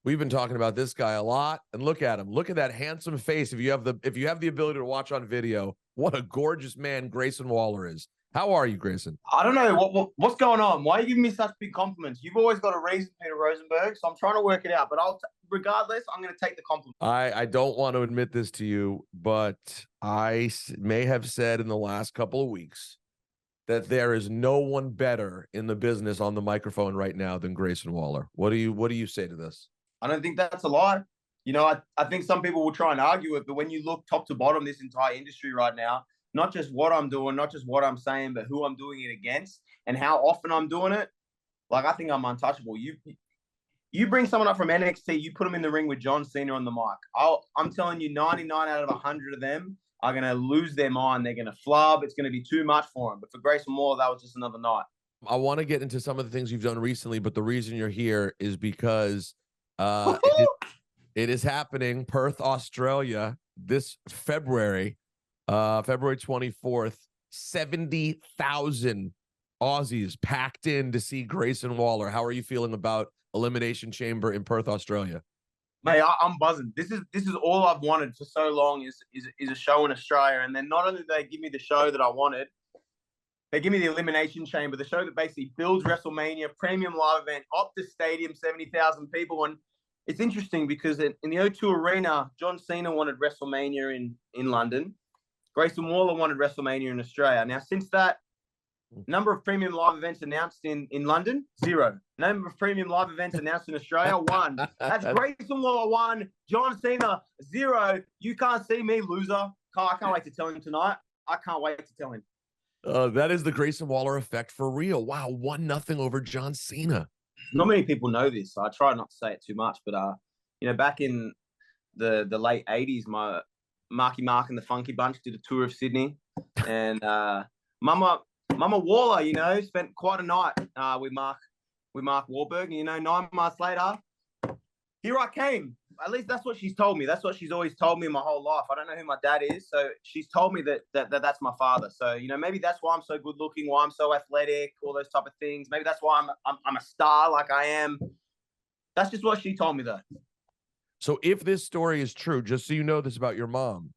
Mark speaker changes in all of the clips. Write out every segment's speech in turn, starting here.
Speaker 1: We've been talking about this guy a lot, and look at him. Look at that handsome face. If you have the ability to watch on video, what a gorgeous man Grayson Waller is. How are you, Grayson?
Speaker 2: I don't know what's going on. Why are you giving me such big compliments? You've always got a reason, Peter Rosenberg. So I'm trying to work it out. But regardless, I'm going to take the compliment.
Speaker 1: I don't want to admit this to you, but I may have said in the last couple of weeks that there is no one better in the business on the microphone right now than Grayson Waller. What do you say to this?
Speaker 2: I don't think that's a lie. I think some people will try and argue it, but when you look top to bottom, this entire industry right now, not just what I'm doing, not just what I'm saying, but who I'm doing it against and how often I'm doing it, like I think I'm untouchable. You bring someone up from NXT, you put them in the ring with John Cena on the mic. I'm telling you, 99 out of 100 of them are going to lose their mind. They're going to flub. It's going to be too much for them. But for Grayson Waller, that was just another night.
Speaker 1: I want to get into some of the things you've done recently, but the reason you're here is because it is happening, Perth, Australia, this February 24th. 70,000 Aussies packed in to see Grayson Waller. How are you feeling about Elimination Chamber in Perth, Australia?
Speaker 2: Mate, I'm buzzing. This is all I've wanted for so long is a show in Australia. And then not only do they give me the show that I wanted, they give me the Elimination Chamber, the show that basically builds WrestleMania, premium live event, Optus Stadium, 70,000 people. And it's interesting because in the O2 Arena, John Cena wanted WrestleMania in London. Grayson Waller wanted WrestleMania in Australia. Now, since that, number of premium live events announced in London, 0. Number of premium live events announced in Australia, 1. That's Grayson Waller, 1. John Cena, 0. You can't see me, loser. I can't wait to tell him tonight. I can't wait to tell him.
Speaker 1: That is the Grayson Waller effect for real. Wow, 1-0 over John Cena.
Speaker 2: Not many people know this, so I try not to say it too much. But back in the late 80s, my Marky Mark and the Funky Bunch did a tour of Sydney, and Mama Waller, spent quite a night with Mark Wahlberg. And 9 months later, here I came. At least that's what she's told me. That's what she's always told me my whole life. I don't know who my dad is, so she's told me that's my father. So maybe that's why I'm so good looking, why I'm so athletic, all those type of things. Maybe that's why I'm a star like I am. That's just what she told me, though.
Speaker 1: So if this story is true, just so you know this about your mom,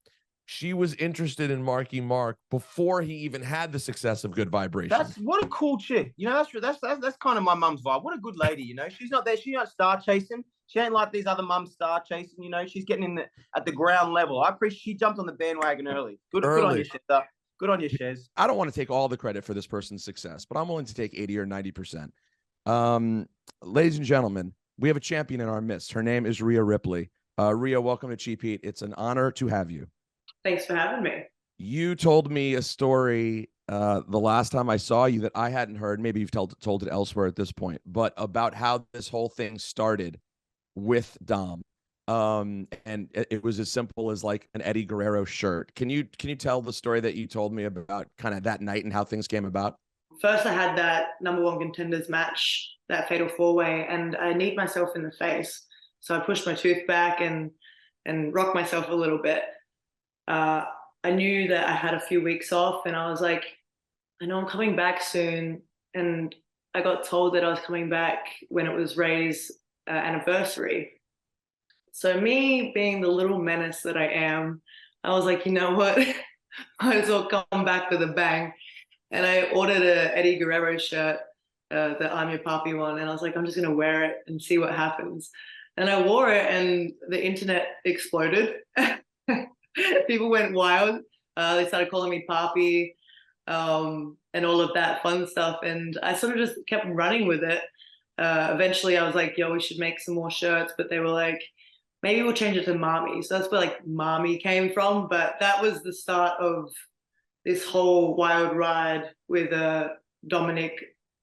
Speaker 1: she was interested in Marky Mark before he even had the success of Good Vibrations.
Speaker 2: That's what a cool chick. That's kind of my mom's vibe. What a good lady. She's not there. She's not star chasing. She ain't like these other mums star chasing. She's getting at the ground level. I appreciate she jumped on the bandwagon early. Good on you, Shizza. Good on you, Shez.
Speaker 3: I don't want to take all the credit for this person's success, but I'm willing to take 80 or 90%. Ladies and gentlemen, we have a champion in our midst. Her name is Rhea Ripley. Rhea, welcome to Cheap Heat. It's an honor to have you.
Speaker 4: Thanks for having me.
Speaker 3: You told me a story the last time I saw you that I hadn't heard. Maybe you've told it elsewhere at this point, but about how this whole thing started with Dom. And it was as simple as like an Eddie Guerrero shirt. Can you tell the story that you told me about kind of that night and how things came about?
Speaker 4: First, I had that #1 contenders match, that fatal 4-way, and I kneed myself in the face. So I pushed my tooth back and rocked myself a little bit. I knew that I had a few weeks off, and I was like, I know I'm coming back soon. And I got told that I was coming back when it was Ray's anniversary. So me being the little menace that I am, I was like, you know what? Might as well come back with a bang. And I ordered a Eddie Guerrero shirt, the I'm Your Papi one. And I was like, I'm just going to wear it and see what happens. And I wore it and the internet exploded. People went wild. They started calling me Papi and all of that fun stuff. And I sort of just kept running with it. Eventually I was like, yo, we should make some more shirts. But they were like, maybe we'll change it to Mommy. So that's where like Mommy came from. But that was the start of this whole wild ride with Dominik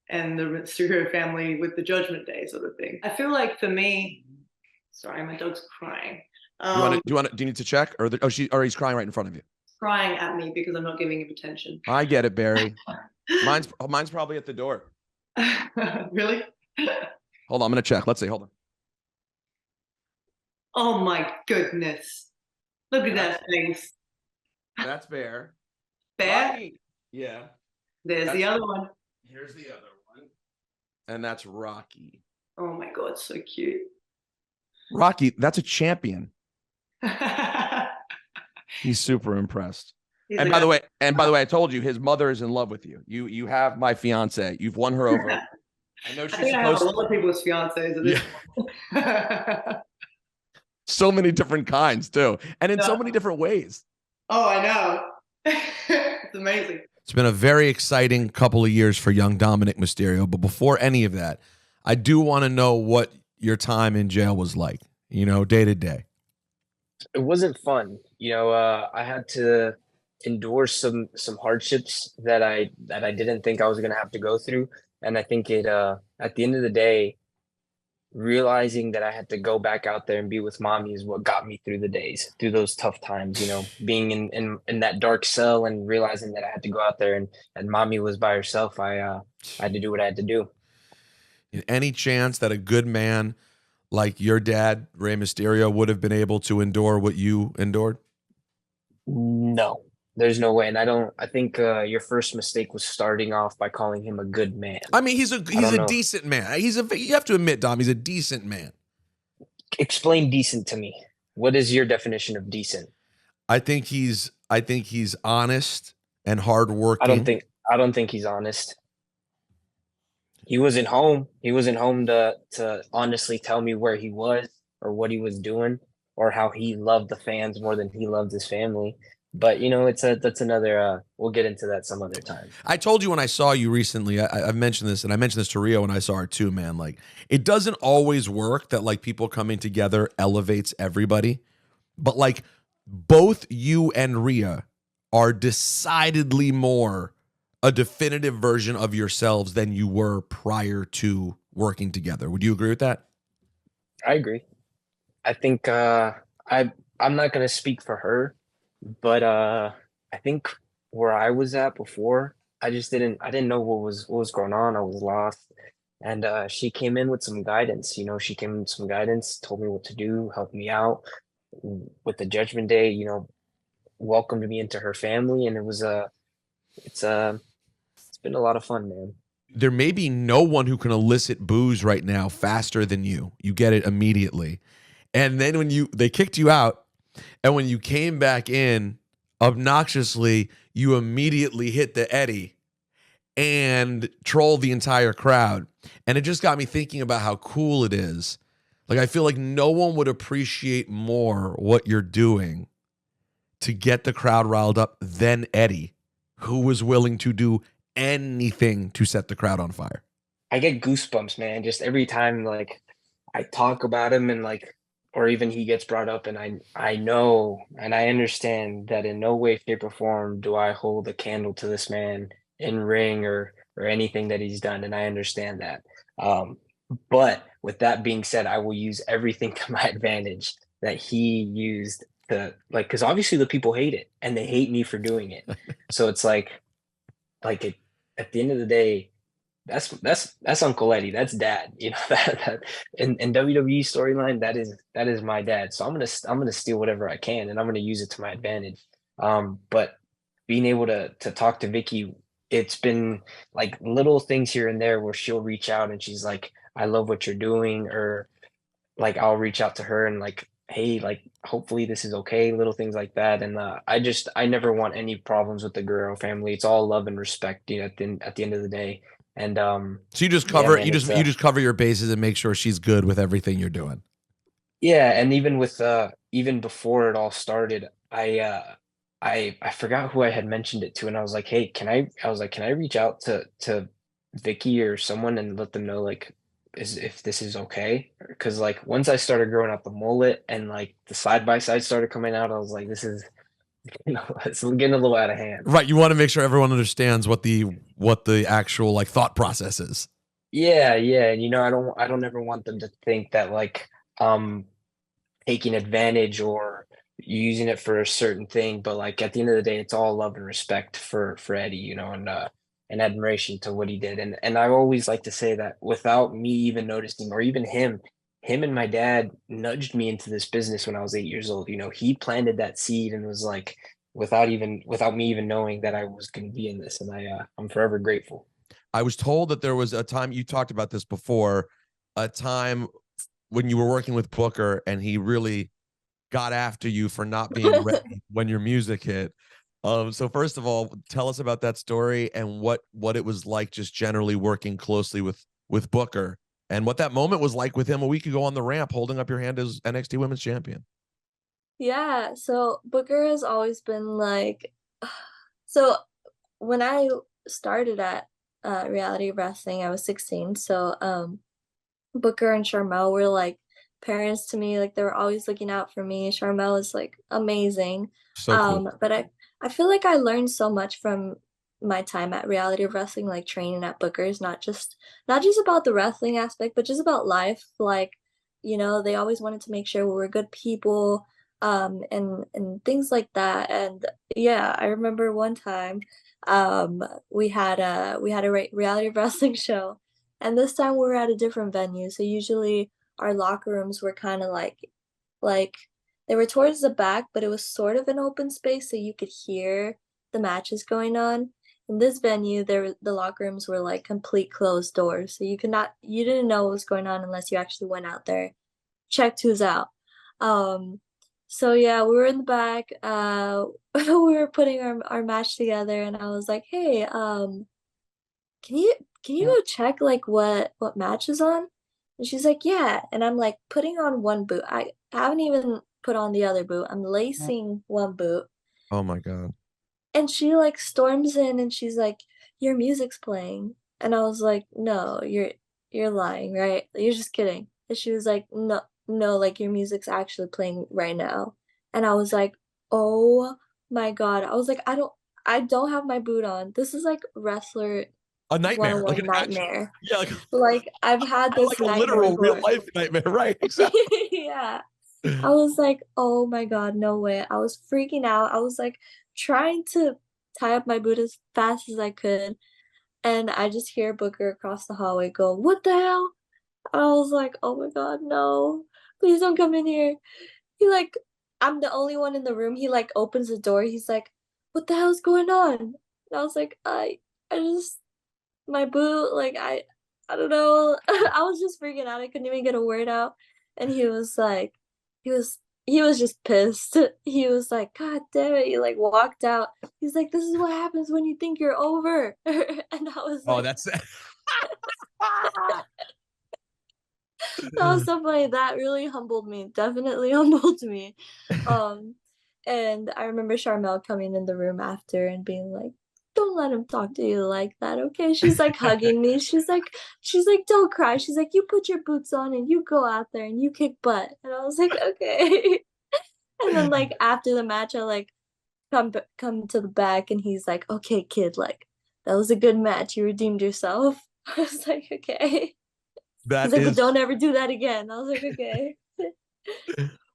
Speaker 4: and the Mysterio family with the Judgment Day sort of thing. I feel like for me, sorry, my dog's crying.
Speaker 3: Do you need to check, or he's crying right in front of you?
Speaker 4: Crying at me because I'm not giving him attention.
Speaker 3: I get it, Barry. Mine's probably at the door.
Speaker 4: Really?
Speaker 3: Hold on, I'm gonna check. Let's see. Hold on.
Speaker 4: Oh my goodness! Look at that face.
Speaker 1: That's Bear.
Speaker 4: Bear?
Speaker 1: Rocky. Yeah.
Speaker 4: There's the other one.
Speaker 1: Here's the other one. And that's Rocky.
Speaker 4: Oh my God, so cute.
Speaker 3: Rocky, that's a champion. He's super impressed. And by the way, I told you his mother is in love with you. You have my fiance. You've won her over. I know she's
Speaker 4: I have a lot of people's fiancés at this point.
Speaker 3: So many different kinds too, and in so many different ways.
Speaker 4: Oh, I know. It's amazing.
Speaker 1: It's been a very exciting couple of years for young Dominic Mysterio. But before any of that, I do want to know what your time in jail was like, day to day.
Speaker 5: It wasn't fun. I had to endure some hardships that I didn't think I was going to have to go through. And I think at the end of the day, realizing that I had to go back out there and be with mommy is what got me through the days, through those tough times, being in that dark cell and realizing that I had to go out there and mommy was by herself. I had to do what I had to do.
Speaker 1: Any chance that a good man like your dad, Rey Mysterio, would have been able to endure what you endured?
Speaker 5: No, there's no way. And I think your first mistake was starting off by calling him a good man.
Speaker 1: I mean, he's a decent man. You have to admit, Dom, he's a decent man.
Speaker 5: Explain decent to me. What is your definition of decent?
Speaker 1: I think he's honest and hardworking.
Speaker 5: I don't think he's honest. He wasn't home. He wasn't home to honestly tell me where he was or what he was doing or how he loved the fans more than he loved his family. But that's another. We'll get into that some other time.
Speaker 1: I told you when I saw you recently. I've mentioned this, and I mentioned this to Rio when I saw her too. Man, like it doesn't always work that like people coming together elevates everybody, but like both you and Rhea are decidedly more a definitive version of yourselves than you were prior to working together. Would you agree with that?
Speaker 5: I agree. I think I'm not going to speak for her. But I think where I was at before, I didn't know what was going on. I was lost. And she came in with some guidance. She came in with some guidance, told me what to do, helped me out with the Judgment Day, welcomed me into her family. And it's been a lot of fun, man.
Speaker 1: There may be no one who can elicit boos right now faster than you. You get it immediately. And then when they kicked you out, and when you came back in, obnoxiously, you immediately hit the Eddie and trolled the entire crowd. And it just got me thinking about how cool it is. Like, I feel like no one would appreciate more what you're doing to get the crowd riled up than Eddie, who was willing to do anything to set the crowd on fire.
Speaker 5: I get goosebumps, man, just every time, like, I talk about him and, like, or even he gets brought up, and I know and I understand that in no way, shape, or form do I hold a candle to this man in ring or anything that he's done, and I understand that. But with that being said, I will use everything to my advantage that he used to, like, because obviously the people hate it, and they hate me for doing it. So it's like it, at the end of the day, that's Uncle Eddie. That's Dad. That in WWE storyline, that is my dad. So I'm gonna steal whatever I can, and I'm gonna use it to my advantage. But being able to talk to Vicky, it's been like little things here and there where she'll reach out and she's like, "I love what you're doing," or like I'll reach out to her and like, "Hey, like hopefully this is okay." Little things like that, and I never want any problems with the Guerrero family. It's all love and respect. At the end of the day. And so
Speaker 1: you just cover you just cover your bases and make sure she's good with everything you're doing.
Speaker 5: Yeah, and even with even before it all started, I forgot who I had mentioned it to, and I was like, "Hey, can I reach out to Vicky or someone and let them know like if this is okay?" Because like once I started growing out the mullet and like the side by side started coming out, I was like, "This is." It's getting a little out of hand.
Speaker 1: Right. You want to make sure everyone understands what the actual like thought process is.
Speaker 5: Yeah. And I don't ever want them to think that like taking advantage or using it for a certain thing. But like at the end of the day, it's all love and respect for Eddie, and admiration to what he did. And I always like to say that without me even noticing, or even him and my dad nudged me into this business when I was 8 years old. He planted that seed and was like, without me even knowing that I was going to be in this. And I'm forever grateful.
Speaker 1: I was told that there was a time, you talked about this before, a time when you were working with Booker and he really got after you for not being ready when your music hit. So first of all, tell us about that story and what it was like just generally working closely with Booker and what that moment was like with him a week ago on the ramp holding up your hand as NXT Women's Champion.
Speaker 6: Yeah, so Booker has always been like, so when I started at Reality Wrestling, I was 16. So Booker and Charmel were like parents to me. Like they were always looking out for me. Charmel is like amazing.
Speaker 1: So cool.
Speaker 6: But I feel like I learned so much from my time at Reality Wrestling, like training at Booker's, not just about the wrestling aspect, but just about life. Like, you know, they always wanted to make sure we were good people, and things like that. And yeah, I remember one time, we had a reality wrestling show, and this time we were at a different venue. So usually our locker rooms were kind of like they were towards the back, but it was sort of an open space so you could hear the matches going on. In this venue, the locker rooms were like complete closed doors, so you didn't know what was going on unless you actually went out there, checked who's out. So yeah, we were in the back. We were putting our match together, and I was like, "Hey, can you go check like what match is on?" And she's like, "Yeah." And I'm like putting on one boot. I haven't even put on the other boot. I'm lacing one boot.
Speaker 1: Oh my God.
Speaker 6: And she like storms in and she's like, "Your music's playing." And I was like, "No, you're lying, right? You're just kidding." And she was like, No, like your music's actually playing right now." And I was like, "Oh my God." I was like, I don't have my boot on. This is like wrestler
Speaker 1: A nightmare, like
Speaker 6: 101
Speaker 1: an
Speaker 6: nightmare.
Speaker 1: yeah,
Speaker 6: Like I've had this
Speaker 1: like a
Speaker 6: nightmare
Speaker 1: literal real
Speaker 6: before.
Speaker 1: life nightmare, right? Exactly.
Speaker 6: Yeah. I was like, "Oh my God, no way." I was freaking out. I was like trying to tie up my boot as fast as I could. And I just hear Booker across the hallway go, "What the hell?" I was like, "Oh my God, no. Please don't come in here." He like, I'm the only one in the room. He like opens the door. He's like, "What the hell's going on?" And I was like, I just, my boot, like, I don't know. I was just freaking out. I couldn't even get a word out. And he was like, he was just pissed. He was like, "God damn it." He like walked out. He's like, "This is what happens when you think you're over." And I was
Speaker 1: Oh,
Speaker 6: like,
Speaker 1: that's
Speaker 6: that was so funny. That really humbled me. Definitely humbled me. Um, and I remember Charmel coming in the room after and being like, "Don't let him talk to you like that, okay?" She's like hugging me. She's like, "Don't cry." She's like, "You put your boots on and you go out there and you kick butt." And I was like, "Okay." And then like after the match, I like come to the back and he's like, "Okay, kid, like that was a good match. You redeemed yourself." I was like, "Okay." He's
Speaker 1: that
Speaker 6: like, "But
Speaker 1: is
Speaker 6: don't ever do that again." I was like, "Okay."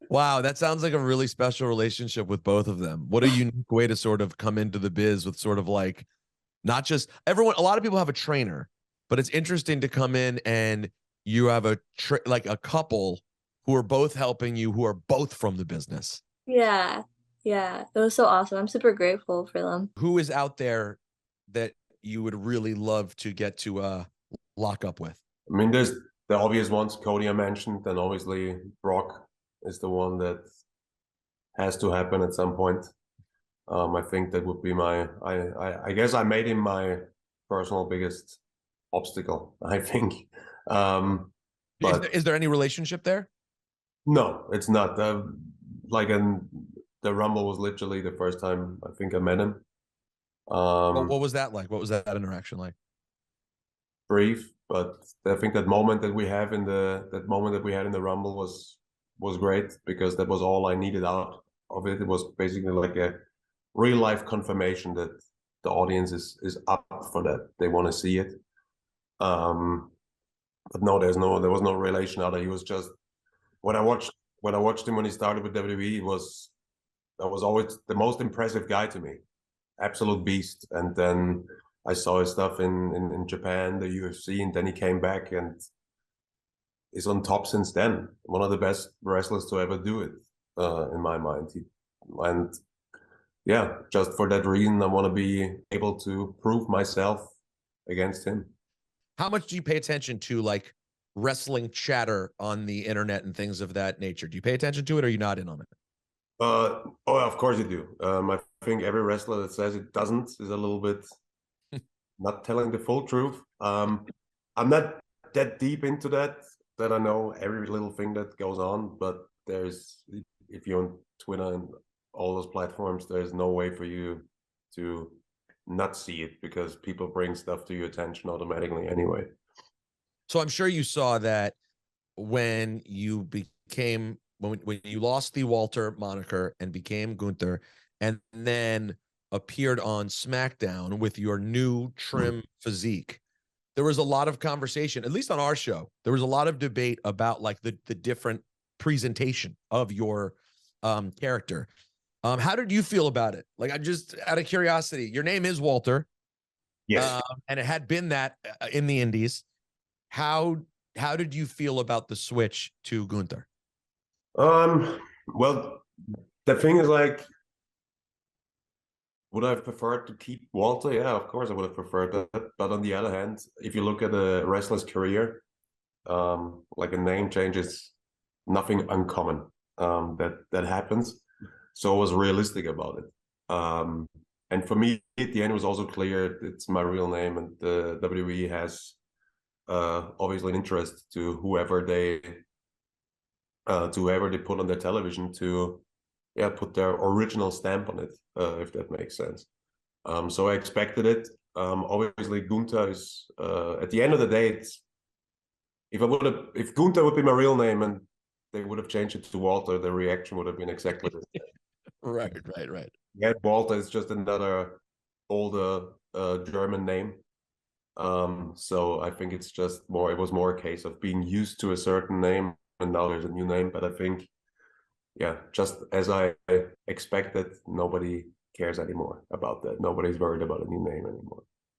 Speaker 1: wow. That sounds like a really special relationship with both of them. What a unique way to sort of come into the biz with sort of like not just everyone. A lot of people have a trainer, but it's interesting to come in and you have like a couple who are both helping you, who are both from the business.
Speaker 6: Yeah. Yeah. It was so awesome. I'm super grateful for them.
Speaker 1: Who is out there that you would really love to get to lock up with?
Speaker 7: I mean, there's the obvious ones Cody I mentioned, and obviously Brock is the one that has to happen at some point. I think that would be I guess I made him my personal biggest obstacle, I think. But
Speaker 1: Is there any relationship there?
Speaker 7: no, it's not. The Rumble was literally the first time I think I met him.
Speaker 1: What was that like? What was that interaction like?
Speaker 7: Brief, but I think that moment that we had in the Rumble was great because that was all I needed out of it. It was basically like a real life confirmation that the audience is up for that. They want to see it. But no, there was no relation out there. He was just when I watched him when he started with WWE, that was always the most impressive guy to me. Absolute beast. And then I saw his stuff in Japan, the UFC, and then he came back and is on top since then. One of the best wrestlers to ever do it, in my mind. And yeah, just for that reason, I want to be able to prove myself against him.
Speaker 1: How much do you pay attention to like wrestling chatter on the internet and things of that nature? Do you pay attention to it, or are you not in on it?
Speaker 7: Oh, of course you do. I think every wrestler that says it doesn't is a little bit not telling the full truth. I'm not that deep into that I know every little thing that goes on, but if you're on Twitter and all those platforms, there's no way for you to not see it, because people bring stuff to your attention automatically anyway.
Speaker 1: So I'm sure you saw that when you became when you lost the Walter moniker and became Gunther, and then appeared on SmackDown with your new trim physique. There was a lot of conversation, at least on our show. There was a lot of debate about like the different presentation of your character. How did you feel about it? Like, I'm just out of curiosity. Your name is Walter.
Speaker 7: Yes.
Speaker 1: And it had been that in the Indies. How did you feel about the switch to Gunther?
Speaker 7: Well, the thing is, like, would I have preferred to keep Walter? Yeah, of course I would have preferred that. But on the other hand, if you look at a wrestler's career, like a name change is nothing uncommon. That happens. So I was realistic about it. And for me, at the end, it was also clear it's my real name, and the WWE has obviously an interest to whoever they put on their television to put their original stamp on it, if that makes sense. So I expected it. Obviously Gunther is at the end of the day, it's if Gunther would be my real name and they would have changed it to Walter, the reaction would have been exactly the same.
Speaker 1: Right.
Speaker 7: Yeah, Walter is just another older German name. So I think it was more a case of being used to a certain name, and now there's a new name. But I think, just as I expected, nobody cares anymore about that. Nobody's worried about a new name anymore.